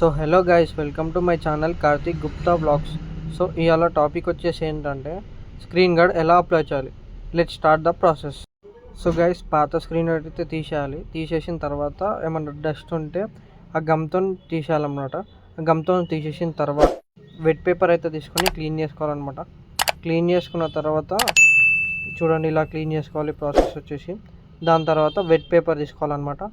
So hello guys, welcome to my channel Karthik Gupta blogs. So ఇవాళ topic వచ్చేసి ఏంటంటే screen guard ఎలా అప్లై చేయాలి. Let start the process. So guys, పాత screen guard అయితే తీసేయాలి. తీసేసిన తర్వాత ఏమన్నా డస్ట్ ఉంటే ఆ గమ్తో తీసేయాలన్నమాట. ఆ గమ్తో తీసేసిన తర్వాత వెట్ పేపర్ అయితే తీసుకొని క్లీన్ చేసుకోవాలన్నమాట. క్లీన్ చేసుకున్న తర్వాత చూడండి, ఇలా క్లీన్ చేసుకోవాలి ప్రాసెస్ వచ్చేసి. దాని తర్వాత వెట్ పేపర్ తీసుకోవాలన్నమాట.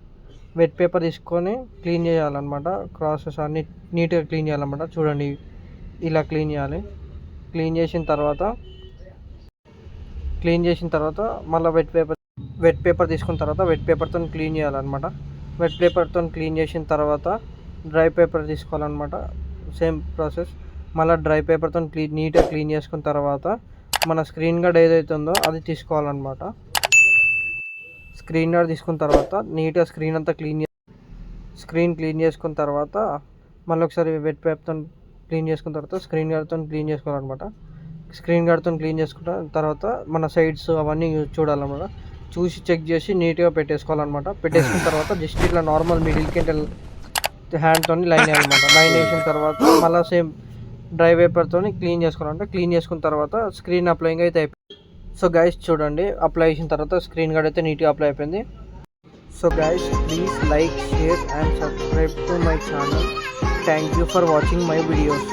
వెట్ పేపర్ తీసుకొని క్లీన్ చేయాలన్నమాట. ప్రాసెస్ అన్ని నీట్గా క్లీన్ చేయాలన్నమాట. చూడండి, ఇలా క్లీన్ చేయాలి. క్లీన్ చేసిన తర్వాత మళ్ళీ వెట్ పేపర్ తీసుకున్న తర్వాత వెట్ పేపర్తో క్లీన్ చేయాలన్నమాట. వెట్ పేపర్తో క్లీన్ చేసిన తర్వాత డ్రై పేపర్ తీసుకోవాలన్నమాట. Same process. మళ్ళీ డ్రై పేపర్తో నీట్గా క్లీన్ చేసుకున్న తర్వాత మన స్క్రీన్ గార్డ్ ఏదైతే ఉందో అది తీసుకోవాలన్నమాట. స్క్రీన్ గార్డ్ తీసుకున్న తర్వాత నీట్గా స్క్రీన్ క్లీన్ చేసుకున్న తర్వాత మళ్ళీ ఒకసారి వెట్ పేపర్తో క్లీన్ చేసుకున్న తర్వాత స్క్రీన్ గార్డ్తో క్లీన్ చేసుకోవాలన్నమాట. స్క్రీన్ గార్డ్తో క్లీన్ చేసుకున్న తర్వాత మన సైడ్స్ అవన్నీ చూడాలన్నమాట. చూసి చెక్ చేసి నీట్గా పెట్టేసుకోవాలన్నమాట. పెట్టేసుకున్న తర్వాత జస్ట్ ఇట్లా నార్మల్ మిడిల్కి హ్యాండ్తో లైన్ వేయాలన్నమాట. లైన్ వేసిన తర్వాత మళ్ళీ సేమ్ డ్రై పేపర్తో క్లీన్ చేసుకోవాలంటే క్లీన్ చేసుకున్న తర్వాత స్క్రీన్ అప్లైయింగ్ అయితే అయిపోయింది. సో గైస్ చూడండి, అప్లై చేసిన తర్వాత స్క్రీన్ గార్డ్ అయితే నీట్గా అప్లై అయిపోయింది. So guys, please like, share and subscribe to my channel. Thank you for watching my videos.